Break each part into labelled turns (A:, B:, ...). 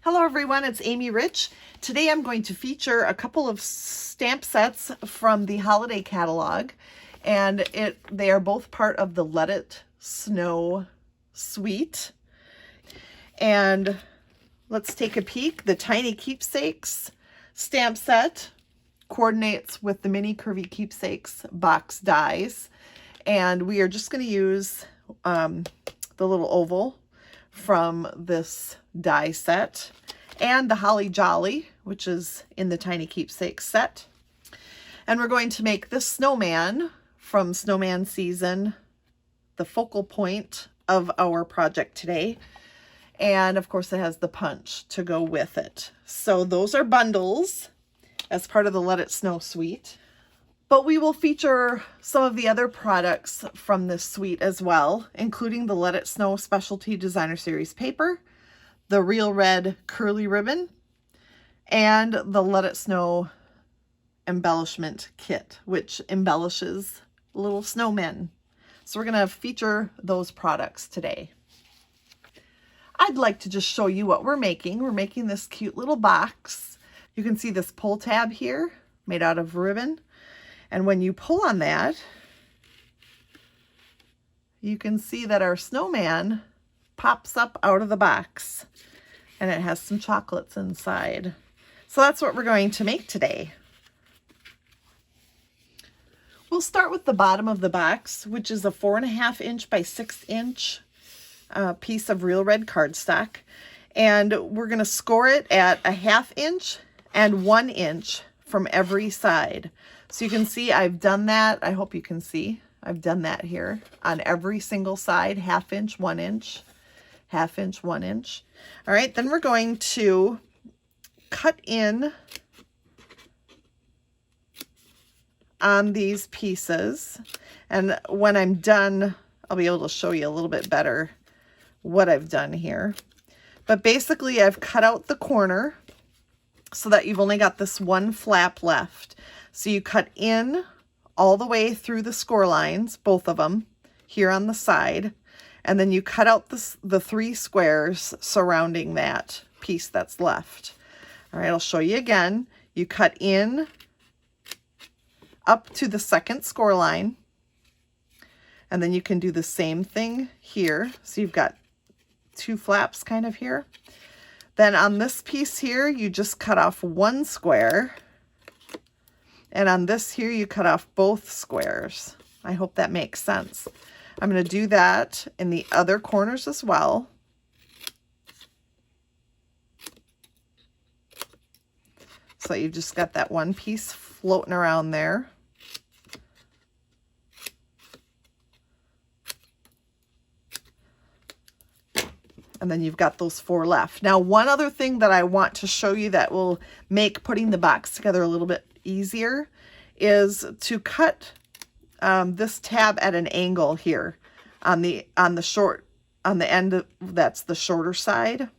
A: Hello everyone, it's Amy Rich. Today I'm going to feature a couple of stamp sets from the holiday catalog, and they are both part of the Let It Snow suite. And let's take a peek. The Tiny Keepsakes stamp set coordinates with the Mini Curvy Keepsakes box dies, and we are just going to use the little oval from this die set and the Holly Jolly, which is in the Tiny Keepsakes set. And we're going to make this snowman from Snowman season the focal point of our project today. And of course it has the punch to go with it. So those are bundles as part of the Let It Snow suite. But we will feature some of the other products from this suite as well, including the Let It Snow Specialty Designer Series paper, the Real Red Curly Ribbon, and the Let It Snow embellishment kit, which embellishes little snowmen. So we're going to feature those products today. I'd like to just show you what we're making. We're making this cute little box. You can see this pull tab here made out of ribbon. And when you pull on that, you can see that our snowman pops up out of the box, and it has some chocolates inside. So that's what we're going to make today. We'll start with the bottom of the box, which is a 4.5 inch by 6 inch piece of Real Red cardstock. And we're going to score it at 1/2 inch and 1 inch from every side. So you can see I've done that. I hope you can see. I've done that here on every single side, 1/2 inch, 1 inch, 1/2 inch, 1 inch. All right, then we're going to cut in on these pieces. And when I'm done, I'll be able to show you a little bit better what I've done here. But basically I've cut out the corner so that you've only got this one flap left. So you cut in all the way through the score lines, both of them, here on the side, and then you cut out the 3 squares surrounding that piece that's left. All right, I'll show you again. You cut in up to the 2nd score line, and then you can do the same thing here. So you've got 2 flaps kind of here. Then on this piece here, you just cut off 1 square. And on this here, you cut off both squares. I hope that makes sense. I'm going to do that in the other corners as well. So you've just got that one piece floating around there. And then you've got those 4 left. Now, one other thing that I want to show you that will make putting the box together a little bit easier is to cut this tab at an angle here on the end that's the shorter side.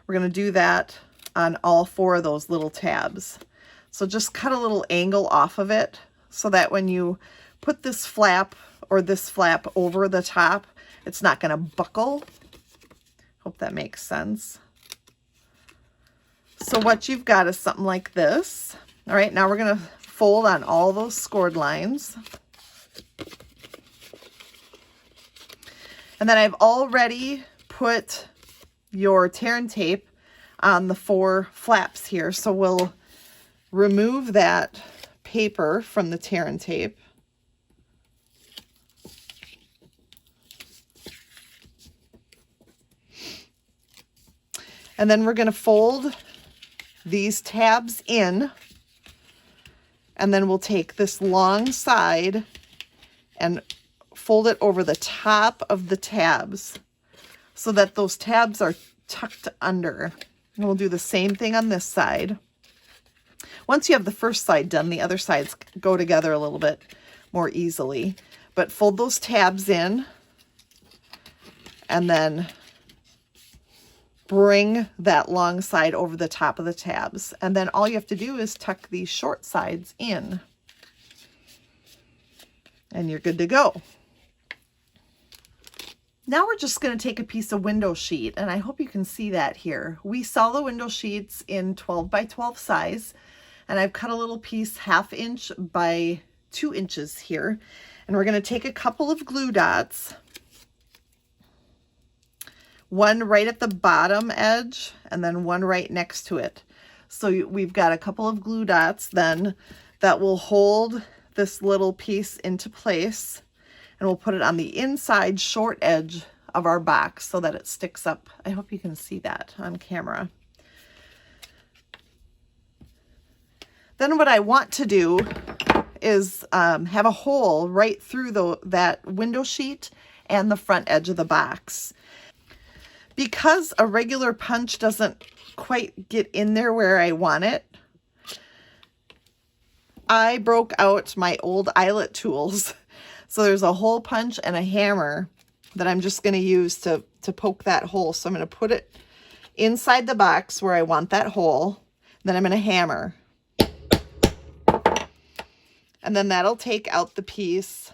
A: We're going to do that on all 4 of those little tabs. So just cut a little angle off of it so that when you put this flap or this flap over the top, it's not going to buckle. Hope that makes sense. So what you've got is something like this. All right, now we're going to fold on all those scored lines. And then I've already put your tear and tape on the 4 flaps here. So we'll remove that paper from the tear and tape. And then we're going to fold these tabs in, and then we'll take this long side and fold it over the top of the tabs so that those tabs are tucked under. And we'll do the same thing on this side. Once you have the first side done, the other sides go together a little bit more easily. But fold those tabs in and then bring that long side over the top of the tabs. And then all you have to do is tuck these short sides in. And you're good to go. Now we're just going to take a piece of window sheet, and I hope you can see that here. We sell the window sheets in 12 by 12 size, and I've cut a little piece 1/2 inch by 2 inches here. And we're going to take a couple of glue dots, one right at the bottom edge and then one right next to it. So we've got a couple of glue dots then that will hold this little piece into place, and we'll put it on the inside short edge of our box so that it sticks up. I hope you can see that on camera. Then what I want to do is have a hole right through that window sheet and the front edge of the box. Because a regular punch doesn't quite get in there where I want it, I broke out my old eyelet tools. So there's a hole punch and a hammer that I'm just going to use to poke that hole. So I'm going to put it inside the box where I want that hole. Then I'm going to hammer. And then that'll take out the piece.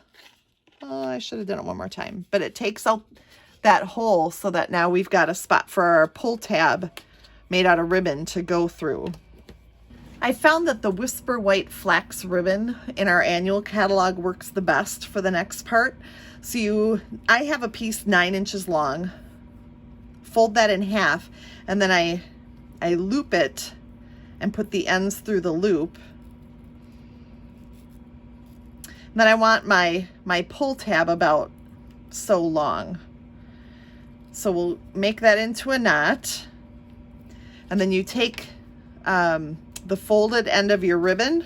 A: Oh, I should have done it one more time. But it takes out that hole so that now we've got a spot for our pull tab made out of ribbon to go through. I found that the Whisper White Flax ribbon in our annual catalog works the best for the next part. So I have a piece 9 inches long, fold that in half, and then I loop it and put the ends through the loop. And then I want my pull tab about so long. So we'll make that into a knot, and then you take the folded end of your ribbon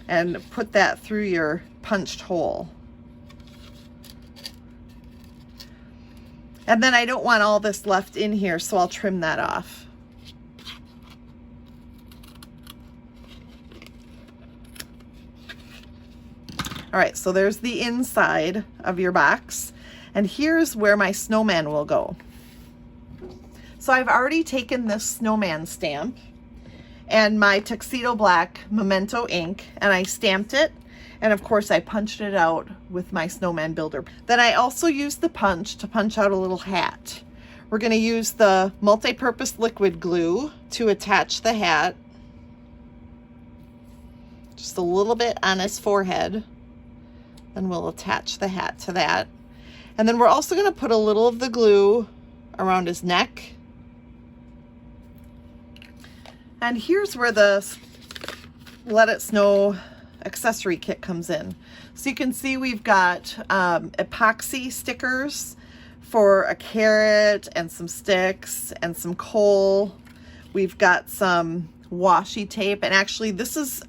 A: and put that through your punched hole. And then I don't want all this left in here, so I'll trim that off. All right, so there's the inside of your box, and here's where my snowman will go. So I've already taken this snowman stamp and my tuxedo black memento ink, and I stamped it, and of course I punched it out with my snowman builder. Then I also used the punch to punch out a little hat. We're going to use the multi-purpose liquid glue to attach the hat, just a little bit on his forehead. Then we'll attach the hat to that. And then we're also going to put a little of the glue around his neck. And here's where the Let It Snow accessory kit comes in. So you can see we've got epoxy stickers for a carrot and some sticks and some coal. We've got some washi tape, and actually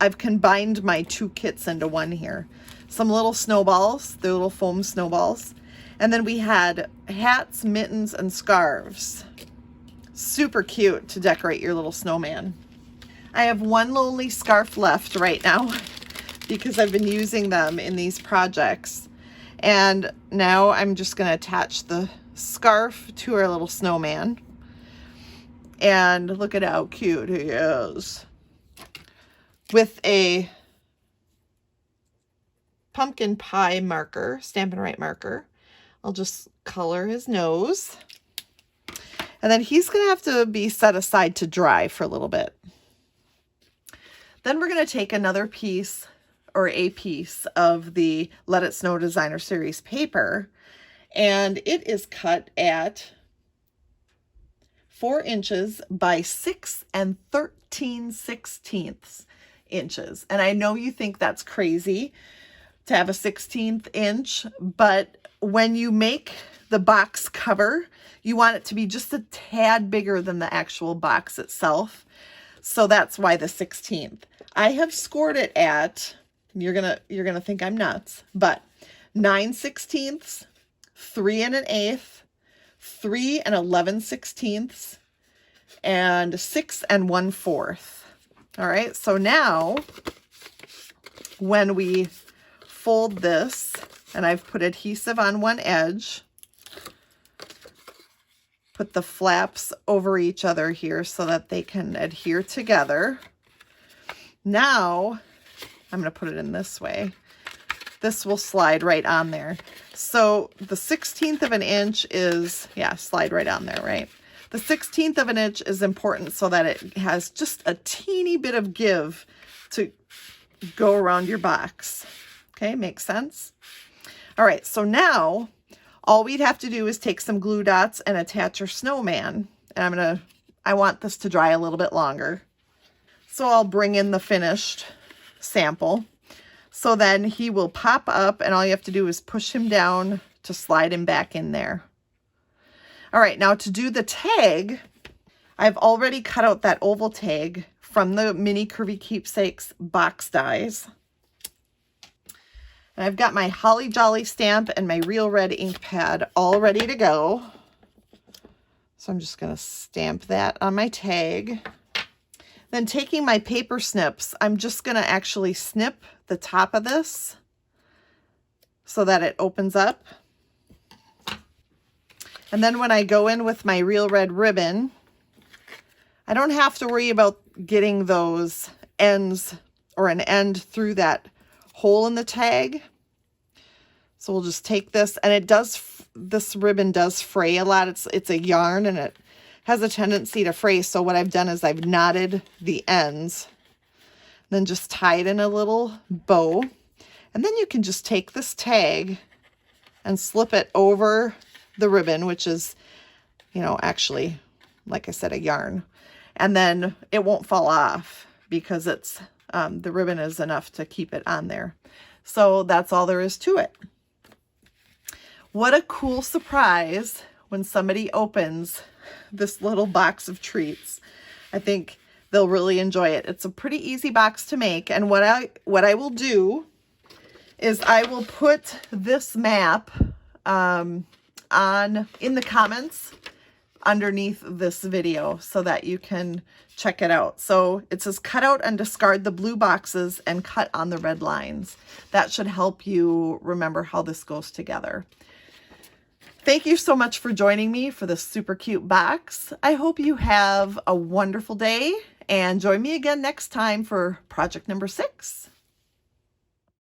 A: I've combined my 2 kits into one here. Some little snowballs, the little foam snowballs. And then we had hats, mittens, and scarves. Super cute to decorate your little snowman. I have one lonely scarf left right now because I've been using them in these projects. And now I'm just going to attach the scarf to our little snowman. And look at how cute he is. With a pumpkin pie marker, Stampin' Write marker, I'll just color his nose. And then he's going to have to be set aside to dry for a little bit. Then we're going to take another piece or a piece of the Let It Snow Designer Series paper, and it is cut at 4 inches by 6 13/16 inches. And I know you think that's crazy to have a 16th inch, but when you make the box cover, you want it to be just a tad bigger than the actual box itself. So that's why the 16th. I have scored it at, you're gonna think I'm nuts, but 9/16, 3 1/8, 3 11/16, and 6 1/4. All right, so now when we fold this, and I've put adhesive on one edge, put the flaps over each other here so that they can adhere together. Now, I'm going to put it in this way. this will slide right on there. So the 1/16 of an inch is, yeah, slide right on there, right? The 1/16 of an inch is important so that it has just a teeny bit of give to go around your box. Okay, makes sense? All right, so now all we'd have to do is take some glue dots and attach our snowman. And I want this to dry a little bit longer. So I'll bring in the finished sample. So then he will pop up and all you have to do is push him down to slide him back in there. All right, now to do the tag, I've already cut out that oval tag from the Mini Curvy Keepsakes box dies. And I've got my Holly Jolly stamp and my Real Red ink pad all ready to go. So I'm just going to stamp that on my tag. Then taking my paper snips, I'm just going to actually snip the top of this so that it opens up. And then when I go in with my Real Red ribbon, I don't have to worry about getting those ends or an end through that hole in the tag. So we'll just take this, and this ribbon does fray a lot. It's a yarn and it has a tendency to fray. So what I've done is I've knotted the ends, then just tie it in a little bow. And then you can just take this tag and slip it over the ribbon, which is, you know, actually, like I said, a yarn. And then it won't fall off because it's the ribbon is enough to keep it on there. So that's all there is to it. What a cool surprise when somebody opens this little box of treats. I think they'll really enjoy it. It's a pretty easy box to make. And what I will do is I will put this map in the comments underneath this video so that you can check it out. So it says cut out and discard the blue boxes and cut on the red lines. That should help you remember how this goes together. Thank you so much for joining me for this super cute box. I hope you have a wonderful day and join me again next time for project number 6.